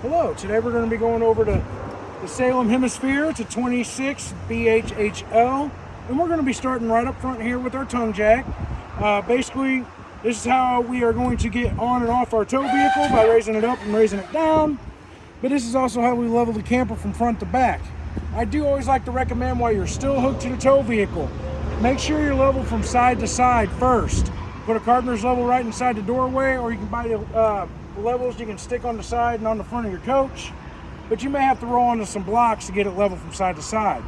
Hello, today we're going to be going over to the Salem Hemisphere to 26 BHHL, and we're going to be starting right up front here with our tongue jack. Basically, this is how we are going to get on and off our tow vehicle by raising it up and raising it down, but this is also how we level the camper from front to back. I do always like to recommend while you're still hooked to the tow vehicle, make sure you're level from side to side first. Put a carpenter's level right inside the doorway, or you can buy the levels you can stick on the side and on the front of your coach, but you may have to roll onto some blocks to get it level from side to side.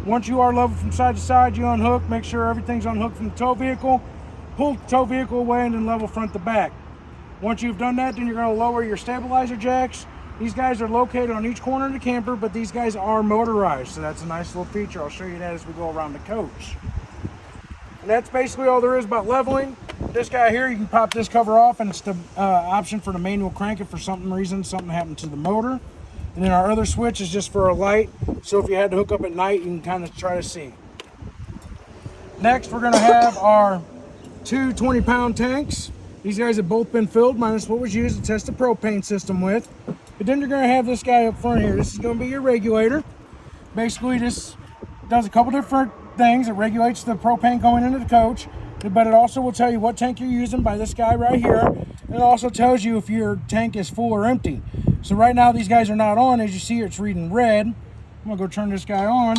Once you are level from side to side, you unhook, make sure everything's unhooked from the tow vehicle, pull the tow vehicle away, and then level front to back. Once you've done that, then you're going to lower your stabilizer jacks. These guys are located on each corner of the camper, but these guys are motorized, so that's a nice little feature. I'll show you that as we go around the coach. And that's basically all there is about leveling. This guy here, you can pop this cover off, and it's the option for the manual crank if for some reason something happened to the motor. And then our other switch is just for a light, so if you had to hook up at night, you can kind of try to see. Next, we're going to have our two 20-pound tanks. These guys have both been filled, minus what was used to test the propane system with. But then you're going to have this guy up front here. This is going to be your regulator. Basically, this does a couple different things. It regulates the propane going into the coach, but it also will tell you what tank you're using by this guy right here. And it also tells you if your tank is full or empty. So right now these guys are not on. As you see, it's reading red. I'm gonna go turn this guy on,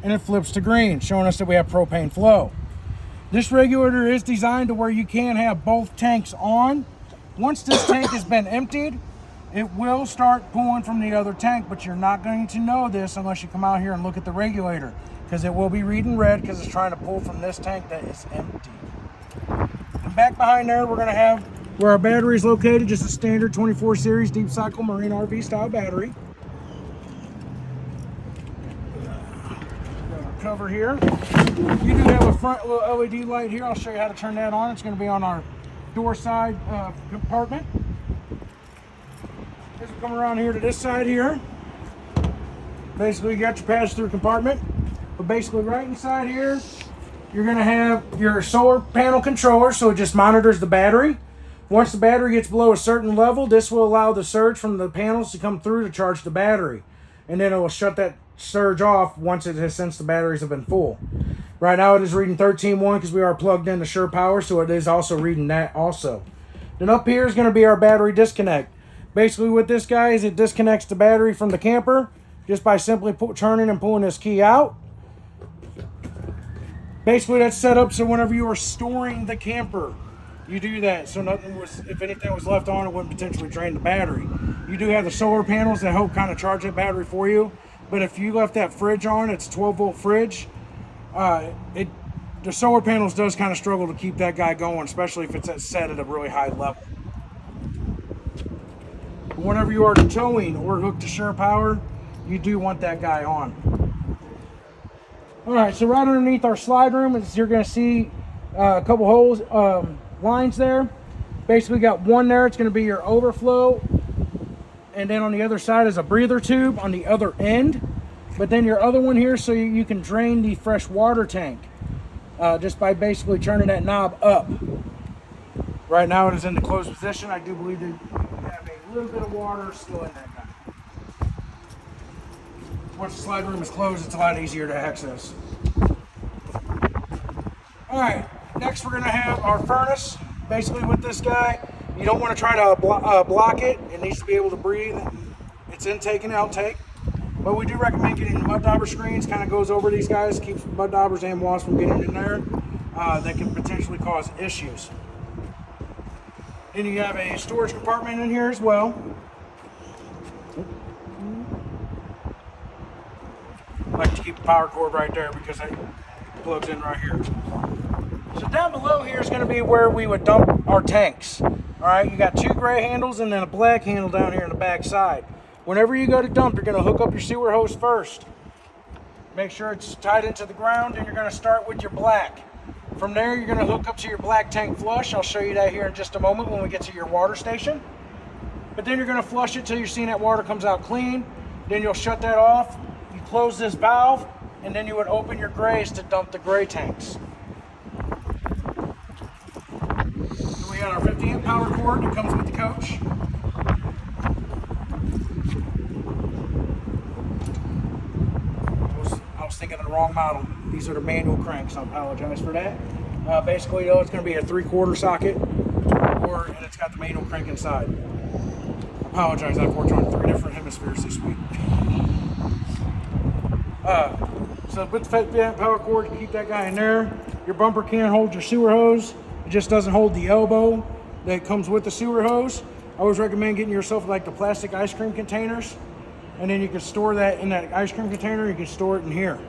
and it flips to green, showing us that we have propane flow. This regulator is designed to where you can have both tanks on. Once this tank has been emptied, it will start pulling from the other tank, but you're not going to know this unless you come out here and look at the regulator, because it will be reading red because it's trying to pull from this tank that is empty. And back behind there, we're going to have where our battery is located, just a standard 24 series deep cycle marine RV style battery. Got our cover here. You do have a front little LED light here. I'll show you how to turn that on. It's going to be on our door side compartment. As we come around here to this side here, basically you got your pass-through compartment, but basically right inside here, you're going to have your solar panel controller, so it just monitors the battery. Once the battery gets below a certain level, this will allow the surge from the panels to come through to charge the battery, and then it will shut that surge off once it has, since the batteries have been full. Right now it is reading 13.1 because we are plugged into Sure Power, so it is also reading that also. Then up here is going to be our battery disconnect. Basically what this guy is, it disconnects the battery from the camper just by simply turning and pulling this key out. Basically that's set up so whenever you are storing the camper, you do that. So if anything was left on, it wouldn't potentially drain the battery. You do have the solar panels that help kind of charge that battery for you. But if you left that fridge on, it's a 12-volt fridge, the solar panels does kind of struggle to keep that guy going, especially if it's set at a really high level. But whenever you are towing or hooked to Sure Power, you do want that guy on. All right, so right underneath our slide room is you're going to see a couple holes, lines there. Basically got one there, it's going to be your overflow, and then on the other side is a breather tube on the other end. But then your other one here, so you can drain the fresh water tank just by basically turning that knob up. Right now it is in the closed position. I do believe that you have a little bit of water still in that guy. Once the slide room is closed, it's a lot easier to access. All right, next we're going to have our furnace. Basically with this guy, you don't want to try to block it. It needs to be able to breathe. It's intake and outtake. But we do recommend getting the mud dauber screens. Kind of goes over these guys, keeps mud daubers and wasps from getting in there. That can potentially cause issues. Then you have a storage compartment in here as well. I like to keep the power cord right there because it plugs in right here. So down below here is going to be where we would dump our tanks. All right, you got two gray handles and then a black handle down here in the back side. Whenever you go to dump, you're going to hook up your sewer hose first. Make sure it's tied into the ground, and you're going to start with your black. From there, you're going to hook up to your black tank flush. I'll show you that here in just a moment when we get to your water station. But then you're going to flush it till you're seeing that water comes out clean. Then you'll shut that off. You close this valve, and then you would open your grays to dump the gray tanks. Then we got our 50-amp power cord that comes with the coach. thinking of the wrong model. These are the manual cranks. I apologize for that. Basically, though, it's going to be a 3/4 socket, and it's got the manual crank inside. I apologize. I've worked on 3 different hemispheres this week. So with the fat power cord, you keep that guy in there. Your bumper can hold your sewer hose. It just doesn't hold the elbow that comes with the sewer hose. I always recommend getting yourself like the plastic ice cream containers, and then you can store that in that ice cream container. You can store it in here.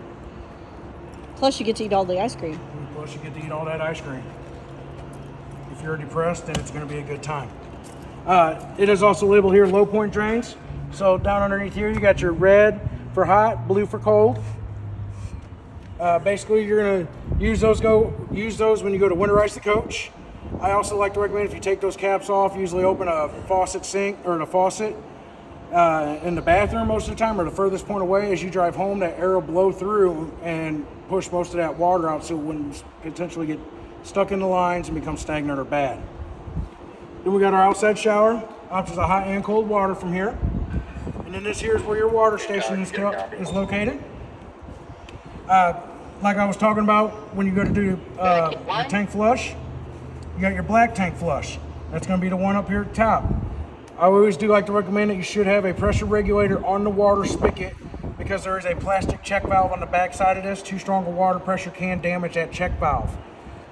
Plus you get to eat all the ice cream. Plus you get to eat all that ice cream. If you're depressed, then it's going to be a good time. It is also labeled here low point drains. So down underneath here, you got your red for hot, blue for cold. Basically, you're going to use those when you go to winterize the coach. I also like to recommend if you take those caps off, usually open a faucet sink or the faucet in the bathroom most of the time, or the furthest point away. As you drive home, that air will blow through and push most of that water out, so it wouldn't potentially get stuck in the lines and become stagnant or bad. Then we got our outside shower, options of hot and cold water from here. And then this here is where your water station is located. Like I was talking about, when you go to do your tank flush, you got your black tank flush. That's going to be the one up here at the top. I always do like to recommend that you should have a pressure regulator on the water spigot, because there is a plastic check valve on the back side of this. Too strong of water pressure can damage that check valve.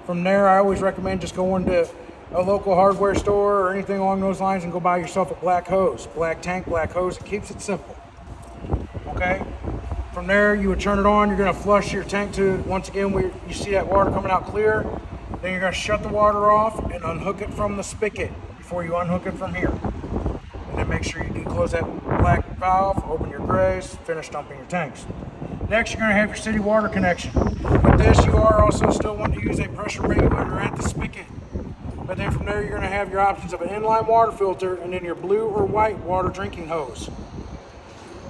From there, I always recommend just going to a local hardware store or anything along those lines and go buy yourself a black hose. Black tank, black hose. It keeps it simple. Okay? From there, you would turn it on. You're going to flush your tank to, once again, where you see that water coming out clear. Then you're going to shut the water off and unhook it from the spigot before you unhook it from here. And then make sure you declose that black valve, open your grays, finish dumping your tanks. Next, you're going to have your city water connection. With this, you are also still wanting to use a pressure regulator at the spigot. But then from there, you're going to have your options of an inline water filter and then your blue or white water drinking hose.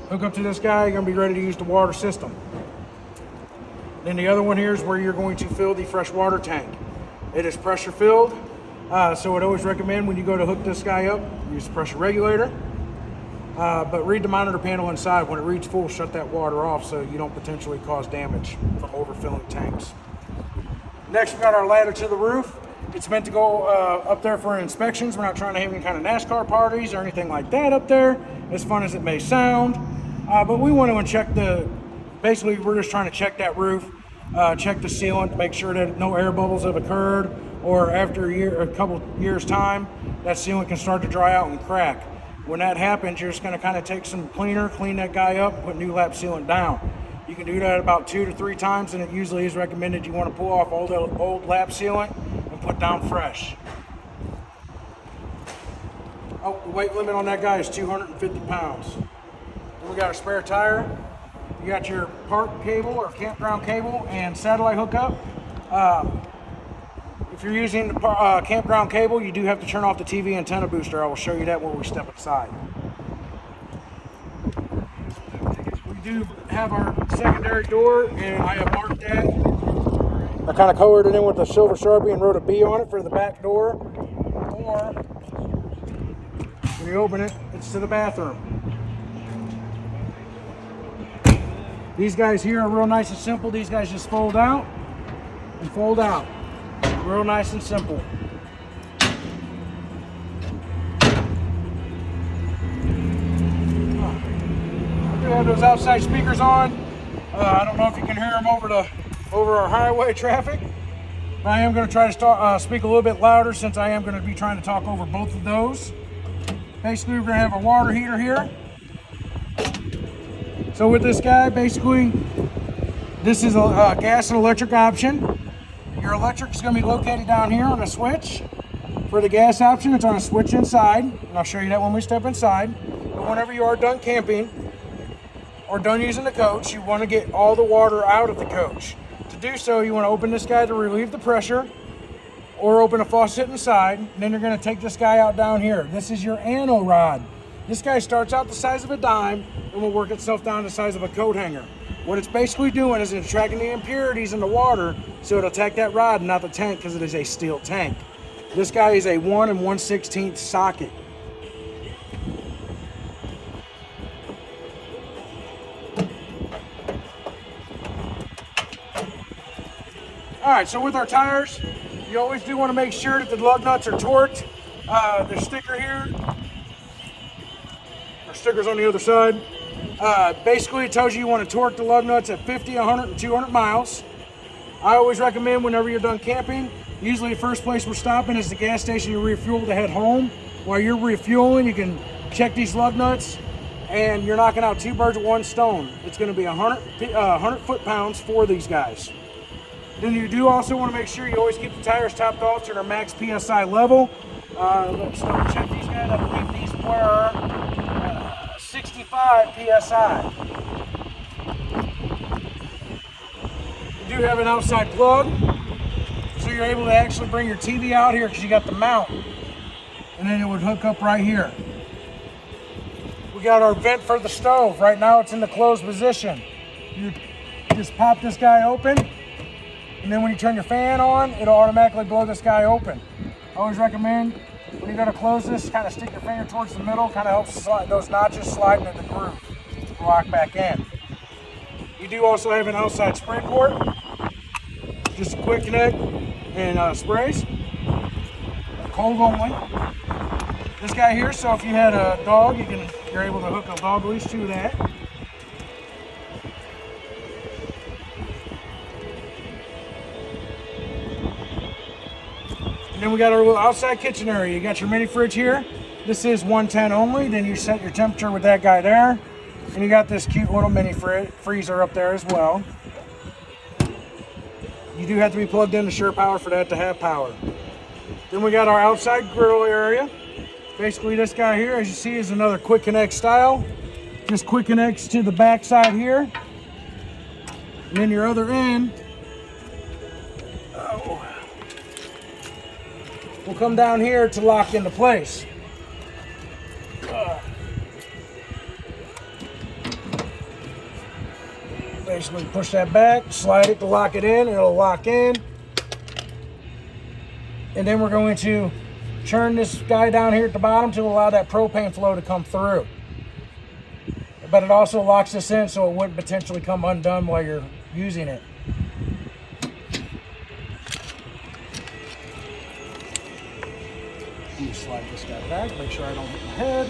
Hook up to this guy, you're going to be ready to use the water system. Then the other one here is where you're going to fill the fresh water tank. It is pressure filled, so I'd always recommend when you go to hook this guy up, use the pressure regulator. But read the monitor panel inside. When it reads full, shut that water off so you don't potentially cause damage from overfilling tanks. Next, we got our ladder to the roof. It's meant to go up there for inspections. We're not trying to have any kind of NASCAR parties or anything like that up there, as fun as it may sound. But we want to check basically we're just trying to check that roof, check the sealant, make sure that no air bubbles have occurred, or after a couple years time, that sealant can start to dry out and crack. When that happens, you're just going to kind of take some cleaner, clean that guy up, put new lap sealant down. You can do that about 2 to 3 times, and it usually is recommended you want to pull off old lap sealant and put down fresh. Oh, the weight limit on that guy is 250 pounds. Then we got a spare tire. You got your park cable or campground cable and satellite hookup. If you're using the campground cable, you do have to turn off the TV antenna booster. I will show you that when we step inside. We do have our secondary door, and I have marked that. I kind of colored it in with a silver Sharpie and wrote a B on it for the back door. Or when you open it, it's to the bathroom. These guys here are real nice and simple. These guys just fold out and fold out. Real nice and simple. I do have those outside speakers on. I don't know if you can hear them over our highway traffic. But I am going to try to speak a little bit louder, since I am going to be trying to talk over both of those. Basically, we're going to have a water heater here. So with this guy, basically, this is a gas and electric option. Your electric is going to be located down here on a switch. For the gas option, it's on a switch inside, and I'll show you that when we step inside. But whenever you are done camping or done using the coach, you want to get all the water out of the coach. To do so, you want to open this guy to relieve the pressure, or open a faucet inside, and then you're going to take this guy out down here. This is your ano rod. This guy starts out the size of a dime and will work itself down to the size of a coat hanger. What it's basically doing is it's tracking the impurities in the water, so it'll attack that rod and not the tank, because it is a steel tank. This guy is a 1 1/16 socket. All right, so with our tires, you always do want to make sure that the lug nuts are torqued. The sticker here, our sticker's on the other side. Basically, it tells you want to torque the lug nuts at 50, 100, and 200 miles. I always recommend whenever you're done camping, usually the first place we're stopping is the gas station you refuel to head home. While you're refueling, you can check these lug nuts, and you're knocking out 2 birds with 1 stone. It's going to be 100 foot-pounds for these guys. Then you do also want to make sure you always keep the tires topped off to their max PSI level. Let's double check these guys. I believe these were 65 PSI. You do have an outside plug, so you're able to actually bring your TV out here because you got the mount. And then it would hook up right here. We got our vent for the stove. Right now it's in the closed position. You just pop this guy open, and then when you turn your fan on, it'll automatically blow this guy open. I always recommend when you're going to close this, kind of stick your finger towards the middle, kind of helps those notches slide into the groove to lock back in. You do also have an outside spray port, just a quick connect and sprays, cold only. This guy here, so if you had a dog, you're able to hook a dog leash to that. And then we got our little outside kitchen area. You got your mini fridge here. This is 110 only. Then you set your temperature with that guy there. And you got this cute little mini freezer up there as well. You do have to be plugged into Sure Power for that to have power. Then we got our outside grill area. Basically this guy here, as you see, is another quick connect style. Just quick connects to the back side here. And then your other end will come down here to lock into place. Basically push that back, slide it to lock it in, it'll lock in. And then we're going to turn this guy down here at the bottom to allow that propane flow to come through. But it also locks this in so it wouldn't potentially come undone while you're using it. Let me slide this guy back, make sure I don't hit my head.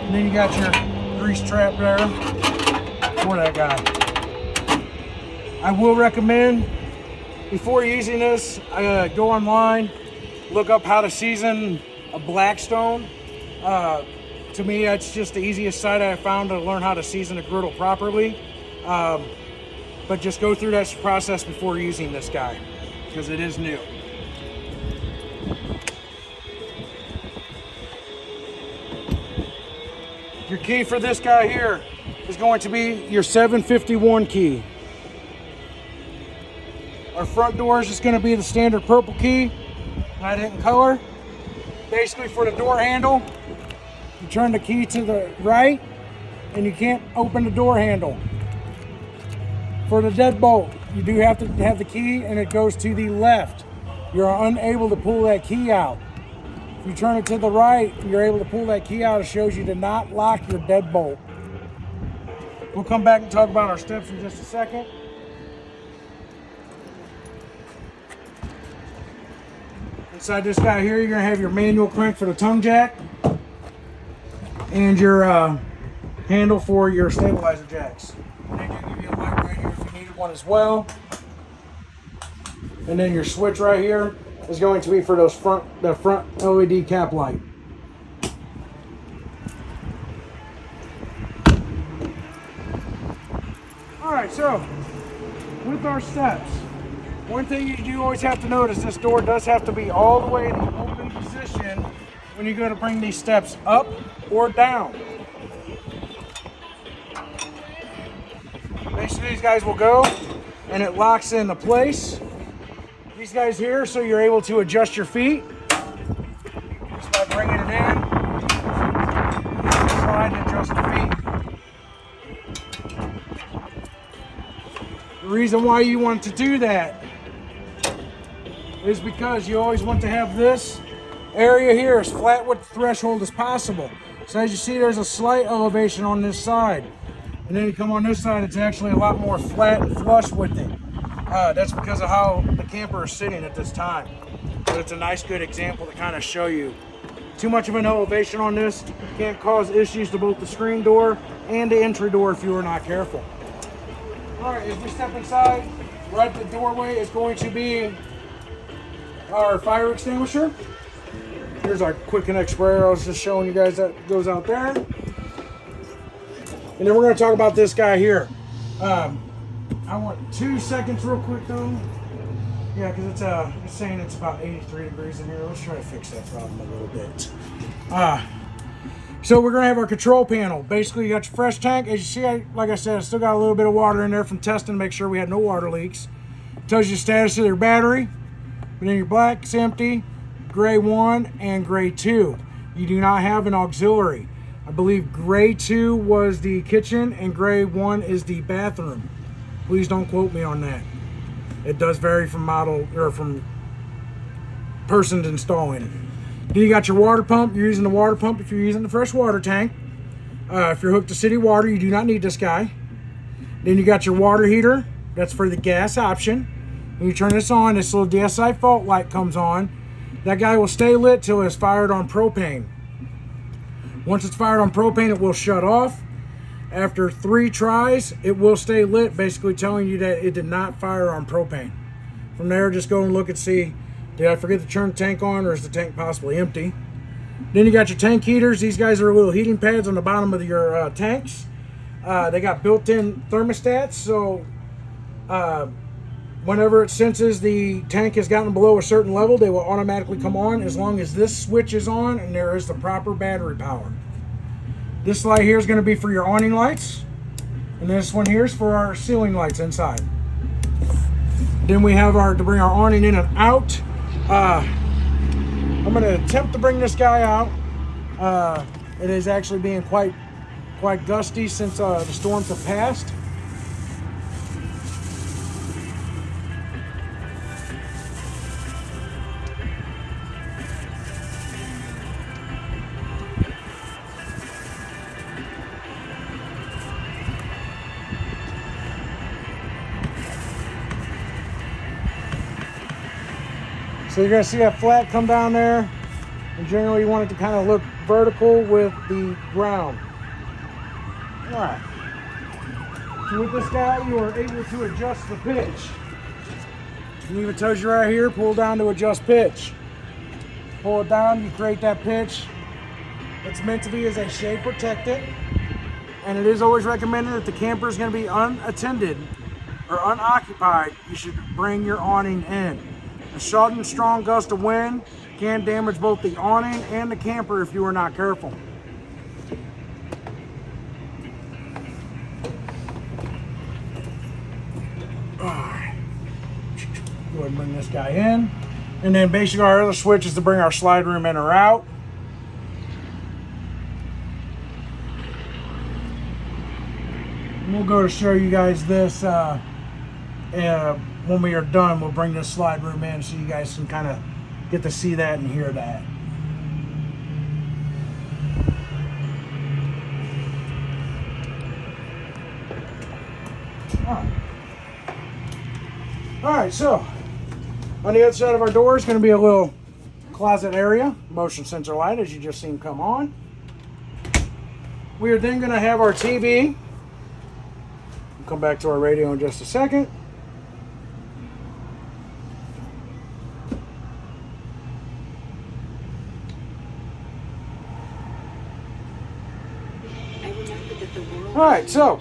And then you got your grease trap there for that guy. I will recommend, before using this, go online, look up how to season a Blackstone. To me, that's just the easiest site I found to learn how to season a griddle properly. But just go through that process before using this guy, because it is new. Your key for this guy here is going to be your 751 key. Our front door is just going to be the standard purple key, not in color. Basically for the door handle, you turn the key to the right and you can't open the door handle. For the deadbolt, you do have to have the key and it goes to the left. You're unable to pull that key out. If you turn it to the right, you're able to pull that key out. It shows you to not lock your deadbolt. We'll come back and talk about our steps in just a second. Inside this guy here, you're going to have your manual crank for the tongue jack and your handle for your stabilizer jacks. And they do give you a light right here if you needed one as well. And then your switch right here is going to be for those front LED cap light. All right, so with our steps, one thing you do always have to note is this door does have to be all the way in the open position when you're going to bring these steps up or down. Basically, these guys will go and it locks into place. These guys here, so you're able to adjust your feet just by bringing it in, slide and adjust the feet. The reason why you want to do that is because you always want to have this area here as flat with the threshold as possible. So as you see, there's a slight elevation on this side. And then you come on this side, it's actually a lot more flat and flush with it. That's because of how the camper is sitting at this time. But it's a nice, good example to kind of show you. Too much of an elevation on this can cause issues to both the screen door and the entry door if you are not careful. All right, as we step inside, right at the doorway is going to be our fire extinguisher. Here's our quick connect sprayer. I was just showing you guys that goes out there. And then we're going to talk about this guy here. I want 2 seconds real quick though. Yeah, because it's saying it's about 83 degrees in here. Let's try to fix that problem a little bit. So we're going to have our control panel. Basically, you got your fresh tank. As you see, like I said, I still got a little bit of water in there from testing to make sure we had no water leaks. It tells you the status of your battery. And then your black is empty, gray 1, and gray 2. You do not have an auxiliary. I believe gray 2 was the kitchen and gray 1 is the bathroom. Please don't quote me on that. It does vary from model or from persons installing. Then you got your water pump. You're using the water pump if you're using the fresh water tank. If you're hooked to city water, you do not need this guy. Then you got your water heater. That's for the gas option. When you turn this on, this little DSI fault light comes on. That guy will stay lit till it's fired on propane. Once it's fired on propane, it will shut off. After 3 tries, it will stay lit, basically telling you that it did not fire on propane. From there, just go and look and see, did I forget to turn the tank on or is the tank possibly empty? Then you got your tank heaters. These guys are little heating pads on the bottom of your tanks. They got built-in thermostats, so whenever it senses the tank has gotten below a certain level, they will automatically come on as long as this switch is on and there is the proper battery power. This light here is going to be for your awning lights, and this one here is for our ceiling lights inside. Then we have to bring our awning in and out. I'm going to attempt to bring this guy out. It is actually being quite gusty since the storms have passed. So you're going to see that flat come down there, and generally you want it to kind of look vertical with the ground. All right. So with this guy, you are able to adjust the pitch. It even tells you right here, pull down to adjust pitch. Pull it down, you create that pitch. It's meant to be as a shade protected, and it is always recommended if the camper is going to be unattended or unoccupied, you should bring your awning in. A sudden strong gust of wind can damage both the awning and the camper if you are not careful. Alright. Go ahead and bring this guy in. And then basically our other switch is to bring our slide room in or out. And we'll go to show you guys this when we are done. We'll bring this slide room in so you guys can kind of get to see that and hear that. All right, so on the other side of our door is going to be a little closet area, motion sensor light, as you just seen come on. We are then going to have our TV. We'll come back to our radio in just a second. All right, so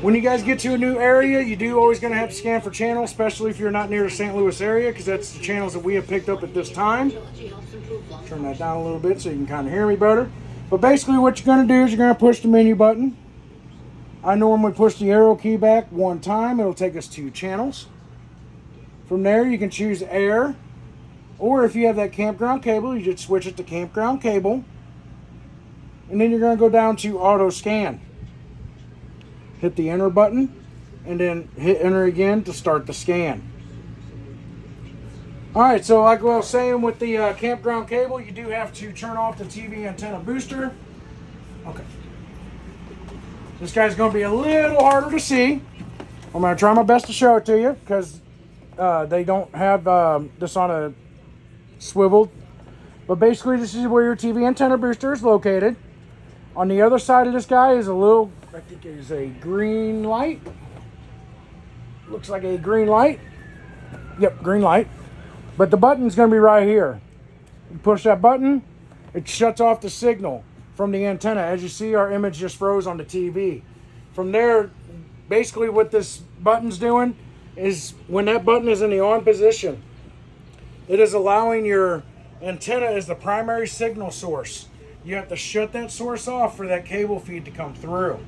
when you guys get to a new area, you do always going to have to scan for channels, especially if you're not near the St. Louis area, because that's the channels that we have picked up at this time. Turn that down a little bit so you can kind of hear me better. But basically what you're going to do is you're going to push the menu button. I normally push the arrow key back 1 time. It'll take us to channels. From there, you can choose air, or if you have that campground cable, you just switch it to campground cable. And then you're going to go down to auto scan. Hit the enter button and then hit enter again to start the scan. Alright, so like I was saying with the campground cable, you do have to turn off the TV antenna booster. Okay. This guy's going to be a little harder to see. I'm going to try my best to show it to you because they don't have this on a swivel. But basically, this is where your TV antenna booster is located. On the other side of this guy is a little, I think it is a green light. Looks like a green light. Yep, green light. But the button's going to be right here. You push that button, it shuts off the signal from the antenna. As you see, our image just froze on the TV. From there, basically what this button's doing is when that button is in the on position, it is allowing your antenna as the primary signal source. You have to shut that source off for that cable feed to come through.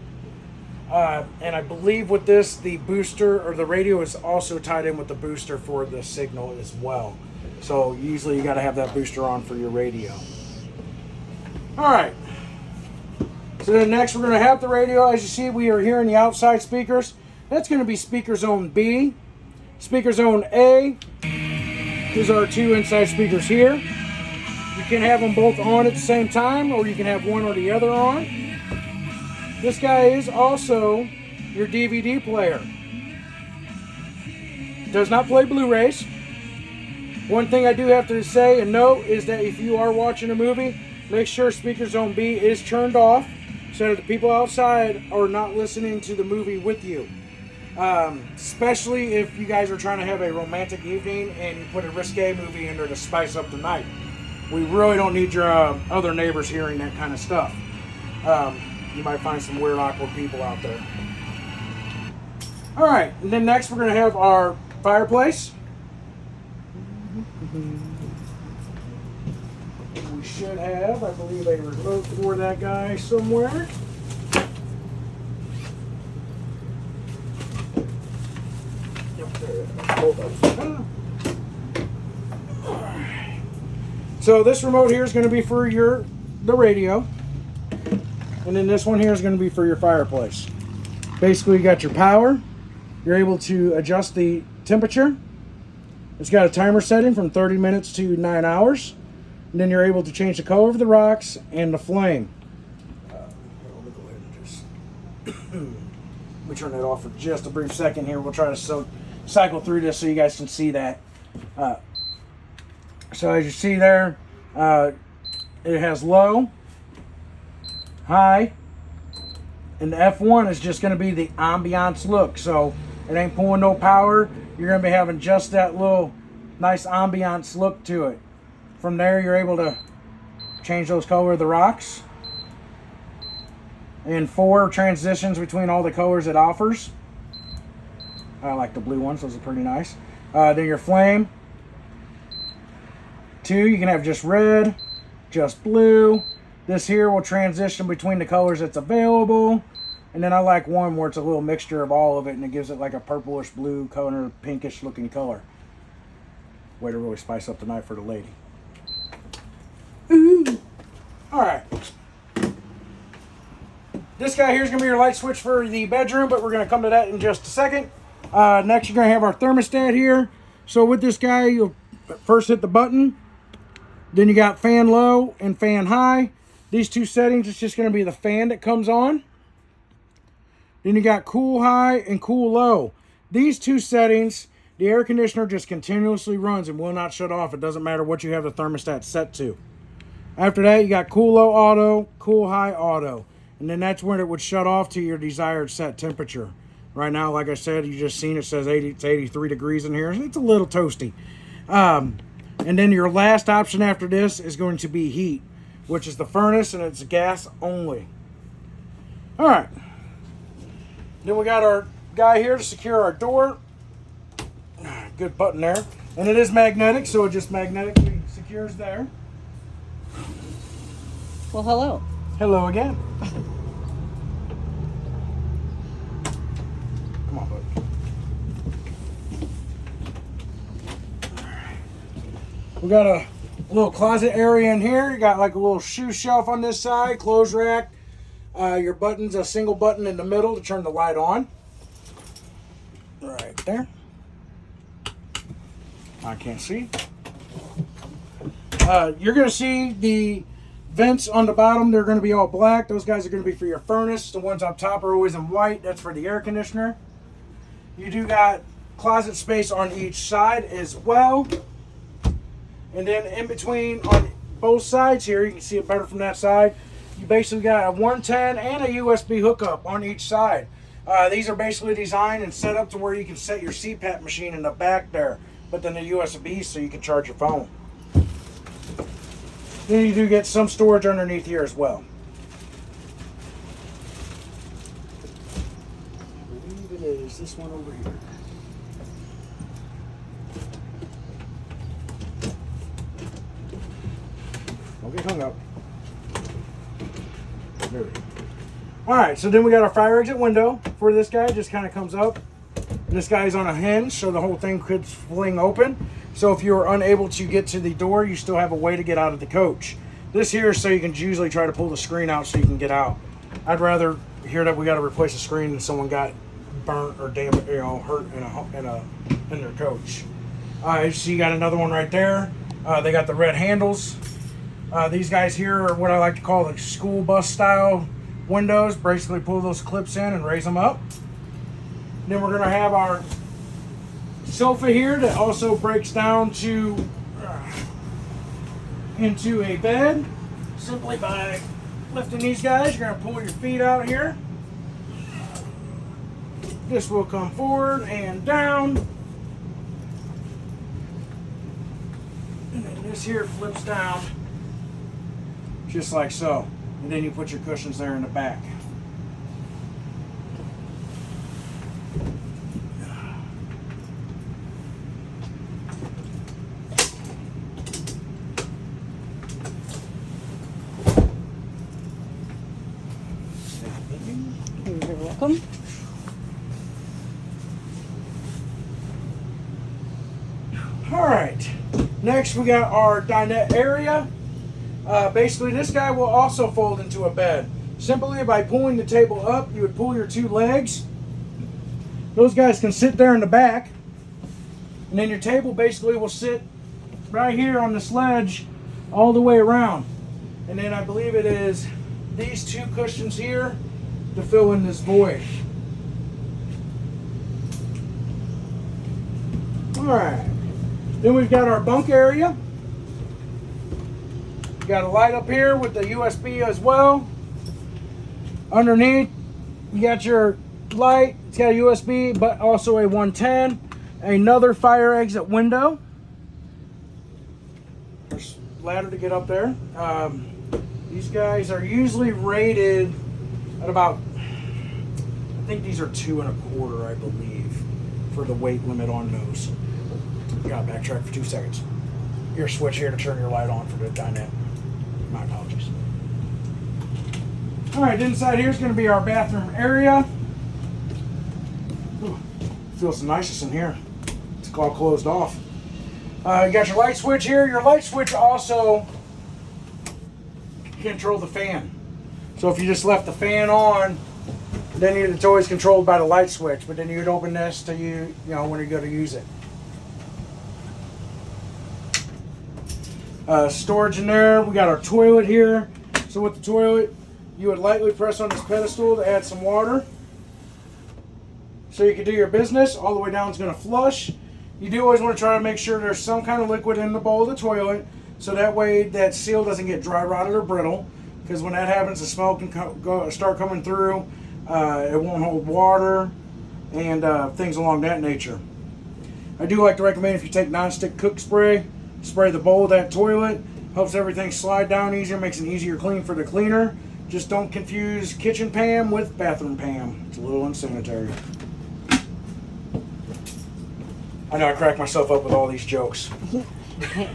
And I believe with this, the booster or the radio is also tied in with the booster for the signal as well. So usually you got to have that booster on for your radio. All right. So then next we're going to have the radio. As you see, we are hearing the outside speakers. That's going to be speaker zone B. Speaker zone A. These are our two inside speakers here. You can have them both on at the same time, or you can have one or the other on. This guy is also your DVD player. Does not play Blu-rays. One thing I do have to say and note is that if you are watching a movie, make sure speaker zone B is turned off so that the people outside are not listening to the movie with you. Especially if you guys are trying to have a romantic evening and you put a risque movie in there to spice up the night. We really don't need your other neighbors hearing that kind of stuff. You might find some weird, awkward people out there. All right, and then next we're going to have our fireplace. We should have, I believe, a remote for that guy somewhere. Yep, there. Hold up. All right. So this remote here is going to be for the radio. And then this one here is going to be for your fireplace. Basically, you got your power. You're able to adjust the temperature. It's got a timer setting from 30 minutes to 9 hours. And then you're able to change the color of the rocks and the flame. Let me go ahead and just let me turn that off for just a brief second here. We'll try to cycle through this so you guys can see that. So as you see there, it has low, high, and the F1 is just going to be the ambiance look. So it ain't pulling no power. You're going to be having just that little nice ambiance look to it. From there, you're able to change those color of the rocks. And 4 transitions between all the colors it offers. I like the blue ones. Those are pretty nice. Then your flame. 2, you can have just red, just blue. This here will transition between the colors that's available. And then I like one where it's a little mixture of all of it and it gives it like a purplish blue color, pinkish looking color. Way to really spice up the night for the lady. Ooh. All right. This guy here is going to be your light switch for the bedroom, but we're going to come to that in just a second. Next, you're going to have our thermostat here. So with this guy, you'll first hit the button. Then you got fan low and fan high. These 2 settings, it's just going to be the fan that comes on. Then you got cool high and cool low. These 2 settings, the air conditioner just continuously runs and will not shut off. It doesn't matter what you have the thermostat set to. After that, you got cool low auto, cool high auto. And then that's when it would shut off to your desired set temperature. Right now, like I said, you just seen it says it's 83 degrees in here. It's a little toasty. And then your last option after this is going to be heat, which is the furnace, and it's gas only. All right. Then we got our guy here to secure our door. Good button there. And it is magnetic, so it just magnetically secures there. Well, hello. Hello again. Come on, buddy. We got a little closet area in here. You got like a little shoe shelf on this side, clothes rack. Your button's a single button in the middle to turn the light on. Right there. I can't see. You're going to see the Vents on the bottom, they're going to be all black. Those guys are going to be for your furnace. The ones up top are always in white. That's for the air conditioner. You do got closet space on each side as well. And then in between on both sides here, you can see it better from that side, you basically got a 110 and a USB hookup on each side. These are basically designed and set up to where you can set your CPAP machine in the back there, but then the USB so you can charge your phone. Then you do get some storage underneath here as well. I believe it is this one over here. Don't get hung up. There we go. Alright, so then we got our fire exit window for this guy. It just kind of comes up. This guy's on a hinge, so the whole thing could fling open. So if you're unable to get to the door, you still have a way to get out of the coach. This here is so you can usually try to pull the screen out so you can get out. I'd rather hear that we got to replace a screen than someone got burnt or damaged, hurt in their coach. So you got another one right there. They got the red handles. These guys here are what I like to call the school bus style windows. Basically pull those clips in and raise them up. Then we're going to have our sofa here that also breaks down to into a bed simply by lifting these guys. You're going to pull your feet out here. This will come forward and down. And then this here flips down just like so. And then you put your cushions there in the back. You're welcome. All right, next we got our dinette area. Basically, this guy will also fold into a bed. Simply by pulling the table up, you would pull your two legs. Those guys can sit there in the back. And then your table basically will sit right here on this ledge all the way around. And then I believe it is these two cushions here to fill in this void. All right. Then we've got our bunk area. Got a light up here with the USB as well. Underneath, you got your light. It's got a USB, but also a 110. Another fire exit window. There's a ladder to get up there. These guys are usually rated at about, I think these are 2 1/4, I believe, for the weight limit on those. Got to backtrack for 2 seconds. Your switch here to turn your light on for the dinette. My apologies. All right, inside here is going to be our bathroom area. Ooh, feels the nicest in here. It's all closed off. You got your light switch here. Your light switch also control the fan. So if you just left the fan on, then it's always controlled by the light switch. But then you'd open this to you when you go to use it. Storage in there. We got our toilet here. So with the toilet, you would lightly press on this pedestal to add some water. So you can do your business. All the way down is going to flush. You do always want to try to make sure there's some kind of liquid in the bowl of the toilet, so that way that seal doesn't get dry rotted or brittle. Because when that happens, the smell can start coming through. It won't hold water and things along that nature. I do like to recommend if you take non-stick cook spray, spray the bowl of that toilet. Helps everything slide down easier, makes it easier clean for the cleaner. Just don't confuse kitchen Pam with bathroom Pam. It's a little unsanitary. I know I crack myself up with all these jokes.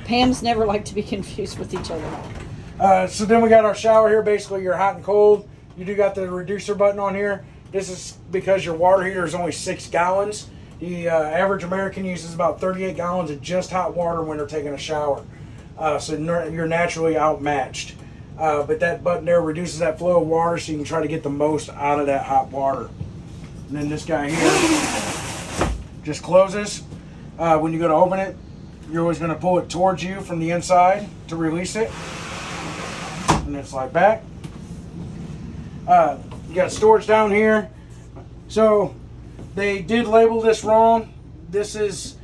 Pams never like to be confused with each other. So then we got our shower here. Basically, you're hot and cold. You do got the reducer button on here. This is because your water heater is only 6 gallons. The average American uses about 38 gallons of just hot water when they're taking a shower. So you're naturally outmatched. But that button there reduces that flow of water so you can try to get the most out of that hot water. And then this guy here just closes. When you go to open it, you're always going to pull it towards you from the inside to release it. And and then slide back. You got storage down here. So they did label this wrong. This is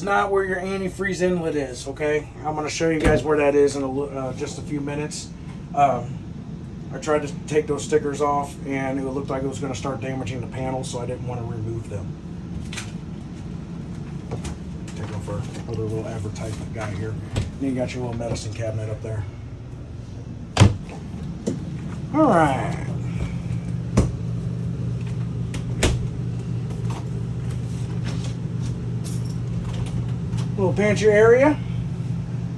not where your antifreeze inlet is, okay? I'm going to show you guys where that is in just a few minutes. I tried to take those stickers off, and it looked like it was going to start damaging the panels, so I didn't want to remove them. Take off our other little advertisement guy here. And then you got your little medicine cabinet up there. All right. Little pantry area.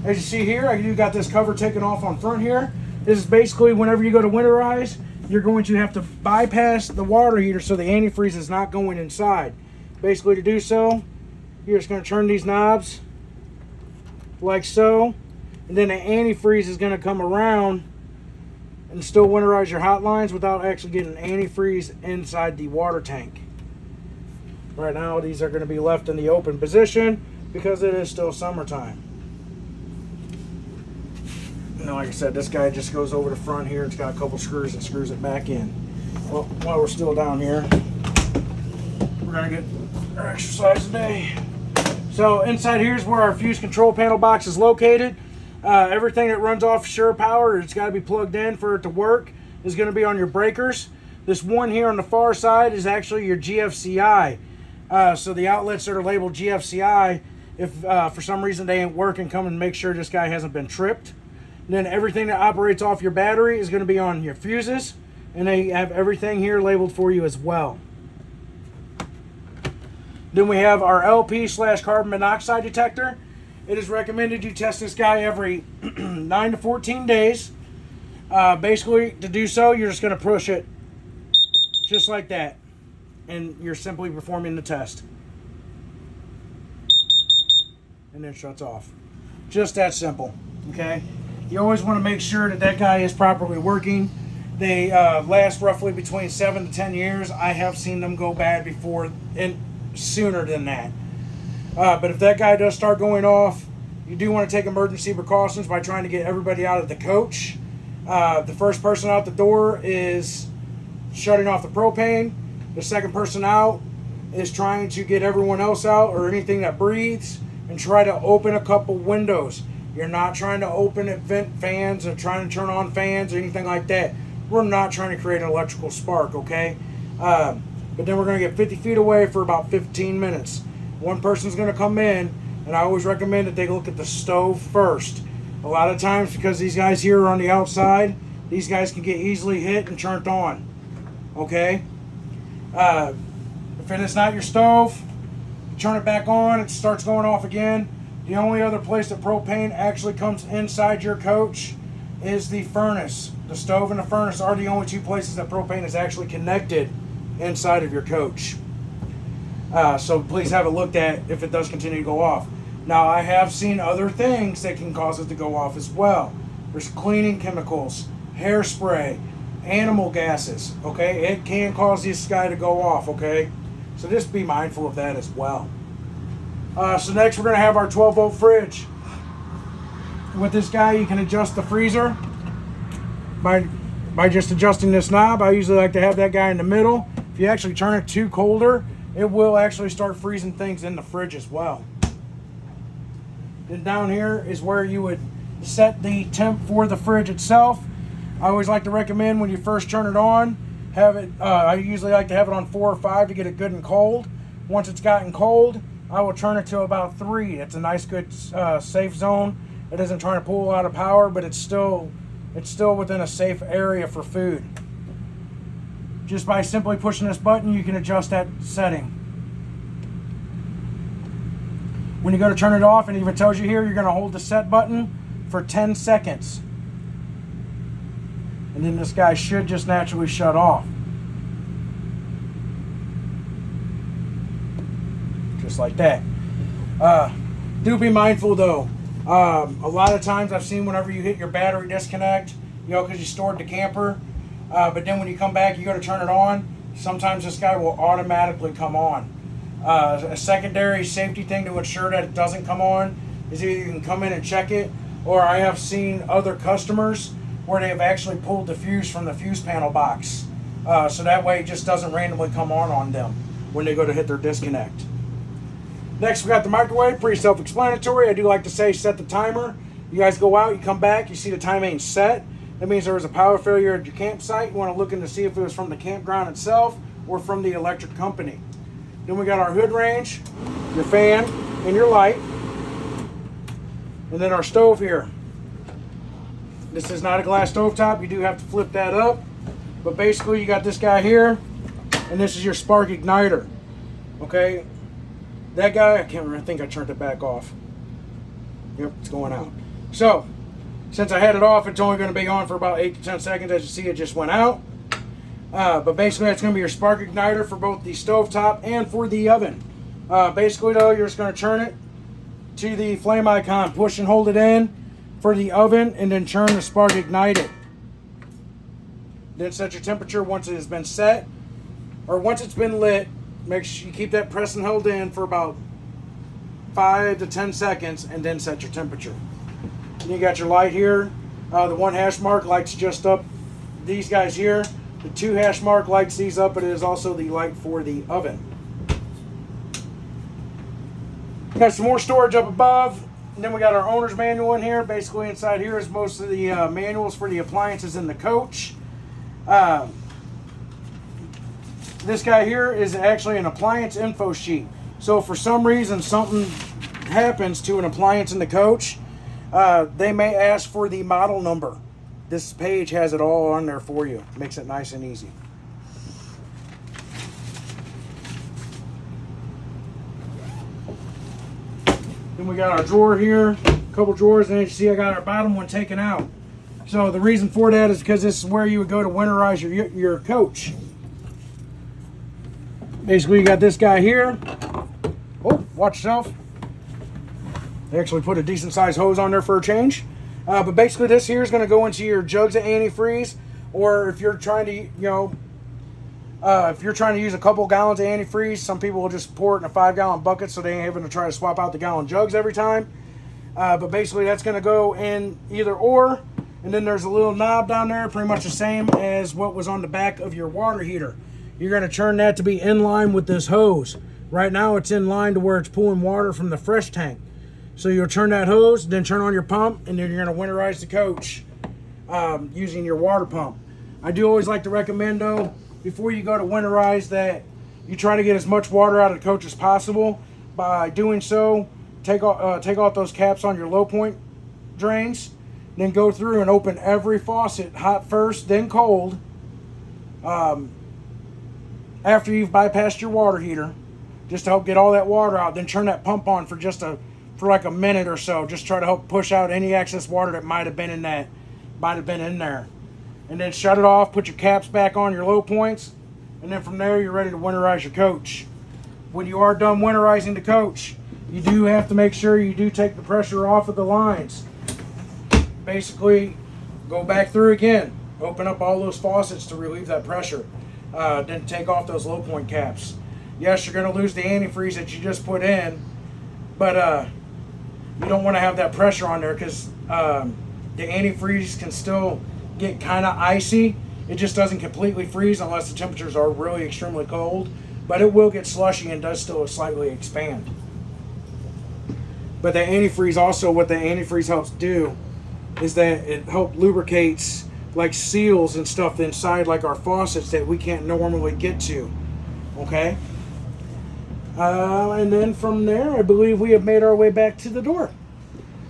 As you see here, you got this cover taken off on front here. This is basically whenever you go to winterize, you're going to have to bypass the water heater so the antifreeze is not going inside. Basically, to do so, you're just going to turn these knobs like so, and then the antifreeze is going to come around and still winterize your hot lines without actually getting antifreeze inside the water tank. Right now, these are going to be left in the open position because it is still summertime. And like I said, this guy just goes over the front here. It's got a couple screws and screws it back in. Well, while we're still down here, we're going to get our exercise today. So inside here is where our fuse control panel box is located. Everything that runs off Sure Power, it's got to be plugged in for it to work, is going to be on your breakers. This one here on the far side is actually your GFCI. So the outlets that are labeled GFCI, if for some reason they ain't working, come and make sure this guy hasn't been tripped. And then everything that operates off your battery is going to be on your fuses, and they have everything here labeled for you as well. Then we have our LP/carbon monoxide detector. It is recommended you test this guy every 9 to 14 days. Basically, to do so, you're just going to push it just like that, and you're simply performing the test. And then it shuts off. Just that simple, okay? You always want to make sure that that guy is properly working. They last roughly between 7 to 10 years. I have seen them go bad before and sooner than that. But if that guy does start going off, you do want to take emergency precautions by trying to get everybody out of the coach. The first person out the door is shutting off the propane. The second person out is trying to get everyone else out or anything that breathes and try to open a couple windows. You're not trying to open and vent fans or trying to turn on fans or anything like that. We're not trying to create an electrical spark, okay? But then we're going to get 50 feet away for about 15 minutes. One person's going to come in, and I always recommend that they look at the stove first. A lot of times, because these guys here are on the outside, these guys can get easily hit and turned on, okay? If it is not your stove, turn it back on, it starts going off again. The only other place that propane actually comes inside your coach is the furnace. The stove and the furnace are the only two places that propane is actually connected inside of your coach. So please have it looked at if it does continue to go off. Now, I have seen other things that can cause it to go off as well. There's cleaning chemicals, hairspray, animal gases, okay? It can cause this guy to go off, okay? So just be mindful of that as well. So next we're going to have our 12-volt fridge. With this guy, you can adjust the freezer by just adjusting this knob. I usually like to have that guy in the middle. If you actually turn it too colder, it will actually start freezing things in the fridge as well. Then down here is where you would set the temp for the fridge itself. I always like to recommend when you first turn it on, have it. I usually like to have it on 4 or 5 to get it good and cold. Once it's gotten cold, I will turn it to about 3. It's a nice, good, safe zone. It isn't trying to pull a lot of power, but it's still within a safe area for food. Just by simply pushing this button, you can adjust that setting. When you go to turn it off, and it even tells you here, you're going to hold the set button for 10 seconds. And then this guy should just naturally shut off. Just like that. Do be mindful though. A lot of times I've seen whenever you hit your battery disconnect, because you stored the camper, but then when you come back, you go to turn it on, sometimes this guy will automatically come on. A secondary safety thing to ensure that it doesn't come on is either you can come in and check it, or I have seen other customers where they have actually pulled the fuse from the fuse panel box. So that way it just doesn't randomly come on them when they go to hit their disconnect. Next, we got the microwave, pretty self-explanatory. I do like to say set the timer. You guys go out, you come back, you see the time ain't set. That means there was a power failure at your campsite. You want to look in to see if it was from the campground itself or from the electric company. Then we got our hood range, your fan, and your light. And then our stove here. This is not a glass stovetop. You do have to flip that up. But basically you got this guy here, and this is your spark igniter. Okay? That guy, I can't remember, I think I turned it back off. Yep, it's going out. So, since I had it off, it's only going to be on for about 8 to 10 seconds. As you see, it just went out. But basically, that's going to be your spark igniter for both the stovetop and for the oven. Basically, though, you're just going to turn it to the flame icon, push and hold it in for the oven, and then turn the spark ignite it. Then set your temperature once it has been set, or once it's been lit. Make sure you keep that press and hold in for about 5 to 10 seconds, and then set your temperature. And you got your light here. The 1 hash mark lights just up these guys here. The 2 hash mark lights these up, but it is also the light for the oven. Got some more storage up above. And then we got our owner's manual in here. Basically inside here is most of the manuals for the appliances in the coach. This guy here is actually an appliance info sheet. So if for some reason something happens to an appliance in the coach, they may ask for the model number. This page has it all on there for you. Makes it nice and easy. Then we got our drawer here, a couple drawers, and as you see I got our bottom one taken out. So the reason for that is because this is where you would go to winterize your coach. Basically, you got this guy here. Oh, watch yourself. They actually put a decent sized hose on there for a change. But basically, this here is going to go into your jugs of antifreeze, or if you're trying to, if you're trying to use a couple gallons of antifreeze, some people will just pour it in a 5-gallon bucket, so they ain't having to try to swap out the gallon jugs every time. But basically, that's going to go in either or. And then there's a little knob down there, pretty much the same as what was on the back of your water heater. You're going to turn that to be in line with this hose. Right now it's in line to where it's pulling water from the fresh tank. So you'll turn that hose, then turn on your pump, and then you're going to winterize the coach using your water pump. I do always like to recommend, though, before you go to winterize, that you try to get as much water out of the coach as possible. By doing so, take off those caps on your low point drains, then go through and open every faucet, hot first, then cold. After you've bypassed your water heater, just to help get all that water out, then turn that pump on for like a minute or so. Just try to help push out any excess water that might have been in there, and then shut it off. Put your caps back on your low points, and then from there you're ready to winterize your coach. When you are done winterizing the coach, you do have to make sure you do take the pressure off of the lines. Basically, go back through again, open up all those faucets to relieve that pressure. Then take off those low point caps. Yes, you're going to lose the antifreeze that you just put in, but you don't want to have that pressure on there, because the antifreeze can still get kind of icy. It just doesn't completely freeze unless the temperatures are really extremely cold, but it will get slushy and does still slightly expand. But the antifreeze also, what the antifreeze helps do is that it helps lubricates like seals and stuff inside like our faucets that we can't normally get to. Okay? And then from there, I believe we have made our way back to the door.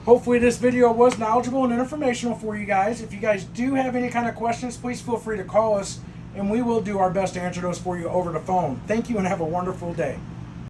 Hopefully this video was knowledgeable and informational for you guys. If you guys do have any kind of questions, please feel free to call us, and we will do our best to answer those for you over the phone. Thank you and have a wonderful day.